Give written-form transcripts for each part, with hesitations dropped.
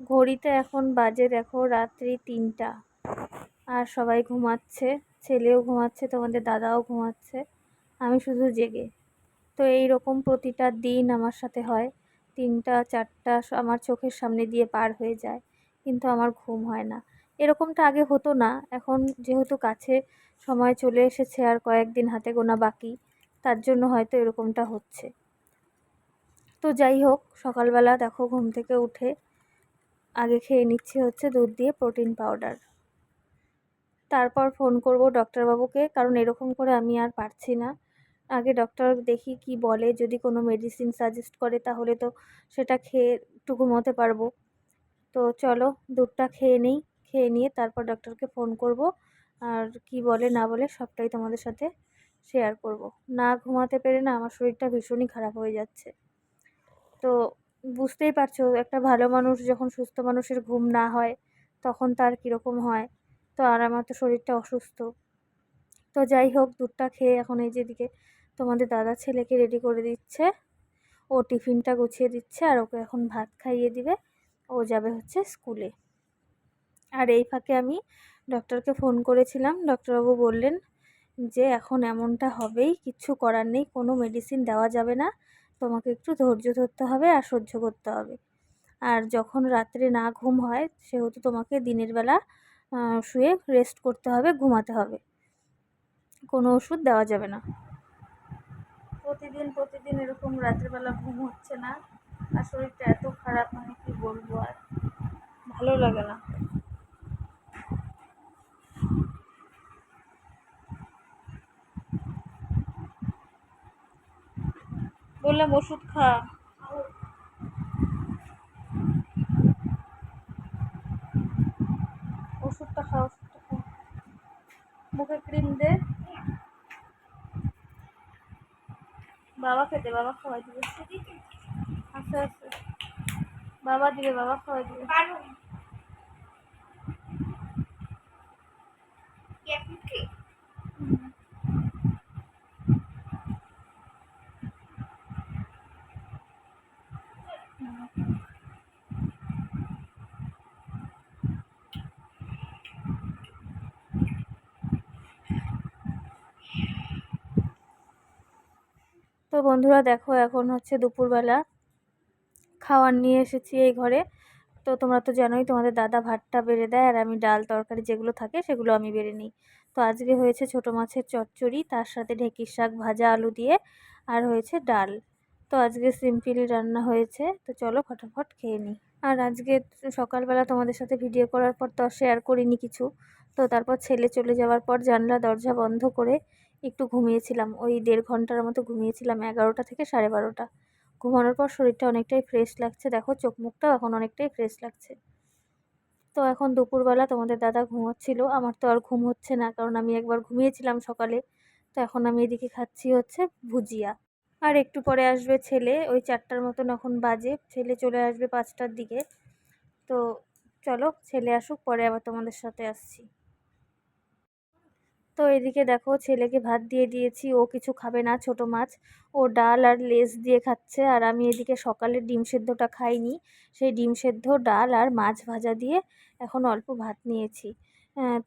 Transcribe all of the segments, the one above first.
ঘড়িতে এখন বাজে দেখো রাত্রি ৩টা, আর সবাই ঘুমাচ্ছে, ছেলেও ঘুমাচ্ছে, তোমাদের দাদাও ঘুমাচ্ছে, আমি শুধু জেগে। তো এই রকম প্রতিটা দিন আমার সাথে হয়। ৩টা ৪টা আমার চোখের সামনে দিয়ে পার হয়ে যায়, কিন্তু আমার ঘুম হয় না। এরকমটা আগে হতো না, এখন যেহেতু কাছে সময় চলে এসেছে আর কয়েকদিন হাতে গোনা বাকি, তার জন্য হয়তো এরকমটা হচ্ছে। তো যাই হোক, সকালবেলা দেখো ঘুম থেকে উঠে আগে খেয়ে নিচ্ছি হচ্ছে দুধ দিয়ে প্রোটিন পাউডার। তারপর ফোন করব ডক্টরবাবুকে, কারণ এরকম করে আমি আর পারছি না। আগে ডক্টর দেখি কি বলে, যদি কোনো মেডিসিন সাজেস্ট করে তাহলে তো সেটা খেয়ে একটু ঘুমোতে পারবো। তো চলো দুধটা খেয়ে নিই, খেয়ে নিয়ে তারপর ডক্টরকে ফোন করব, আর কি বলে না বলে সবটাই তোমাদের সাথে শেয়ার করব। না ঘুমাতে পেরে না আমার শরীরটা ভীষণই খারাপ হয়ে যাচ্ছে। তো বুঝতেই পারছো, একটা ভালো মানুষ যখন সুস্থ মানুষের ঘুম না হয় তখন তার কীরকম হয়। তো আর আমার তো শরীরটা অসুস্থ। তো যাই হোক, দুধটা খেয়ে এখন এই যেদিকে তোমাদের দাদা ছেলেকে রেডি করে দিচ্ছে, ও টিফিনটা গুছিয়ে দিচ্ছে, আর ওকে এখন ভাত খাইয়ে দিবে, ও যাবে হচ্ছে স্কুলে। আর এই ফাঁকে আমি ডক্টরকে ফোন করেছিলাম, ডক্টরবাবু বললেন যে এখন এমনটা হবেই, কিচ্ছু করার নেই, কোনো মেডিসিন দেওয়া যাবে না, তোমাকে একটু ধৈর্য ধরতে হবে আর সহ্য করতে হবে। আর যখন রাত্রে না ঘুম হয় সেহেতু তোমাকে দিনের বেলা শুয়ে রেস্ট করতে হবে, ঘুমাতে হবে, কোনো ওষুধ দেওয়া যাবে না। প্রতিদিন এরকম রাত্রেবেলা ঘুম হচ্ছে না, আর শরীরটা এত খারাপ, মানে কি বলবো, আর ভালো লাগে না। বললাম ওষুধ খা, ওষুধটা খা, ওষুধটা খা, মুখে ক্রিম দে, বাবা খেতে, বাবা খাওয়াই দিবে, আস্তে আস্তে বাবা দিবে, বাবা খাওয়াই দিবে। তো বন্ধুরা দেখো, এখন হচ্ছে দুপুরবেলা, খাওয়ার নিয়ে এসেছি এই ঘরে। তো তোমরা তো জানোই তোমাদের দাদা ভাতটা বেড়ে দেয়, আর আমি ডাল তরকারি যেগুলো থাকে সেগুলো আমি বেড়ে নিই। তো আজকে হয়েছে ছোটো মাছের চচ্চড়ি, তার সাথে ঢেঁকির শাক ভাজা আলু দিয়ে, আর হয়েছে ডাল। তো আজকে সিম্পলি রান্না হয়েছে, তো চলো ফটাফট খেয়ে নিই। আর আজকে সকালবেলা তোমাদের সাথে ভিডিও করার পর তো শেয়ার করিনি কিছু। তো তারপর ছেলে চলে যাওয়ার পর জানলা দরজা বন্ধ করে একটু ঘুমিয়েছিলাম, ওই 1.5 ঘন্টার মতো ঘুমিয়েছিলাম, 11টা থেকে 12:30। ঘুমানোর পর শরীরটা অনেকটাই ফ্রেশ লাগছে, দেখো চোখ মুখটাও এখন অনেকটাই ফ্রেশ লাগছে। তো এখন দুপুরবেলা তোমাদের দাদা ঘুমোচ্ছিল, আমার তো আর ঘুম হচ্ছে না, কারণ আমি একবার ঘুমিয়েছিলাম সকালে। তো এখন আমি এদিকে খাচ্ছি হচ্ছে ভুজিয়া। আর একটু পরে আসবে ছেলে, ওই 4টার মতন এখন বাজে, ছেলে চলে আসবে 5টার দিকে। তো চলো ছেলে আসুক, পরে আবার তোমাদের সাথে আসছি। তো এদিকে দেখো ছেলেকে ভাত দিয়ে দিয়েছি, ও কিছু খাবে না, ছোট মাছ, ও ডাল আর লেস দিয়ে খাচ্ছে। আর আমি এদিকে সকালে ডিম সেদ্ধটা খাইনি, সেই ডিম সেদ্ধ ডাল আর মাছ ভাজা দিয়ে এখন অল্প ভাত নিয়েছি।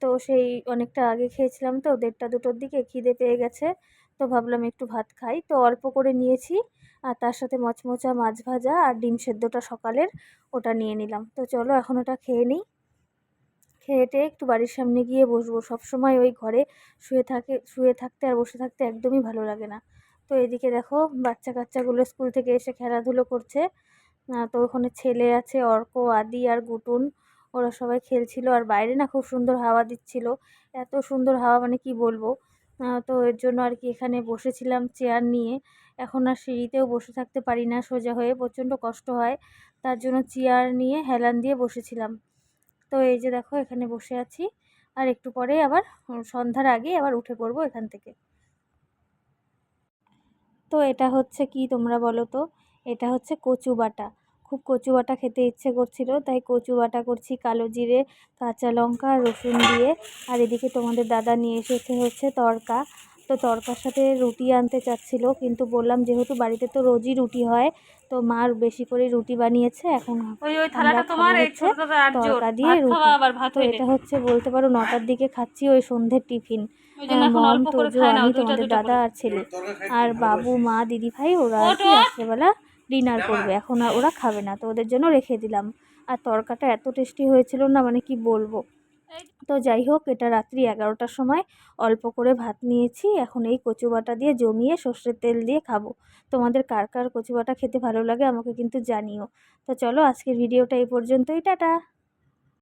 তো সেই অনেকটা আগে খেয়েছিলাম, তো 1:30-2টোর দিকে খিদে পেয়ে গেছে, তো ভাবলাম একটু ভাত খাই, তো অল্প করে নিয়েছি। আর তার সাথে মচমচা মাছ ভাজা আর ডিম সেদ্ধটা সকালের, ওটা নিয়ে নিলাম। তো চলো এখন ওটা খেয়ে নিই, খেয়ে টেয়ে একটু বাড়ির সামনে গিয়ে বসবো। সবসময় ওই ঘরে শুয়ে থাকতে আর বসে থাকতে একদমই ভালো লাগে না। তো এদিকে দেখো বাচ্চা কাচ্চাগুলো স্কুল থেকে এসে খেলাধুলো করছে। তো ওখানে ছেলে আছে, অর্ক, আদি আর গুটুন, ওরা সবাই খেলছিল। আর বাইরে না খুব সুন্দর হাওয়া দিচ্ছিল, এত সুন্দর হাওয়া মানে কি বলবো। তো এর জন্য আর কি এখানে বসেছিলাম চেয়ার নিয়ে। এখন আর সিঁড়িতেও বসে থাকতে পারি না সোজা হয়ে, প্রচণ্ড কষ্ট হয়, তার জন্য চেয়ার নিয়ে হেলান দিয়ে বসেছিলাম। তো এই যে দেখো এখানে বসে আছি, আর একটু পরে আবার সন্ধ্যার আগে আবার উঠে পড়বো এখান থেকে। তো এটা হচ্ছে কি তোমরা বলো তো, এটা হচ্ছে কচু বাটা। খুব কচু বাটা খেতে ইচ্ছে করছিল, তাই কচু বাটা করছি কালো জিরে, কাঁচা লঙ্কা, রসুন দিয়ে। আর এদিকে তোমাদের দাদা নিয়ে এসেছে হচ্ছে তড়কা। তো তড়কার সাথে রুটি আনতে চাচ্ছিল, কিন্তু বললাম যেহেতু বাড়িতে তো রোজই রুটি হয়, তো তো মার বেশি করে রুটি বানিয়েছে, এখন ওই আমরা থালাটা খাবো তোমার, এই হচ্ছে ছোটটা আর জোর তড়কা দিয়ে ভাত খাওয়া, রুটি। আবার ভাত তো হইলে এটা হচ্ছে বলতে পারো 9টার দিকে খাচ্ছি, ওই সন্ধ্যের টিফিন। ওই জন্য এখন মম, অল্প করে তোজো, খায় নাও, আমি, দুইটা তোমাদের দুইটা দাদা করে। আর ছেলে, আর বাবু, মা, দিদি ভাই ওরা আর কি ওটো রাত্রেবেলা ডিনার করবে। এখন আর ওরা খাবে না, তো ওদের জন্য রেখে দিলাম। আর তরকাটা এত টেস্টি হয়েছিল না, মানে কি বলবো। তো যাই হোক, এটা রাত্রি 11টার সময় অল্প করে ভাত নিয়েছি। এখন এই কচু বাটা দিয়ে জমিয়ে সর্ষের তেল দিয়ে খাবো। তোমাদের কার কার কচু বাটা খেতে ভালো লাগে আমাকে কিন্তু জানিও। তো চলো, আজকের ভিডিওটা এই পর্যন্তই, টাটা।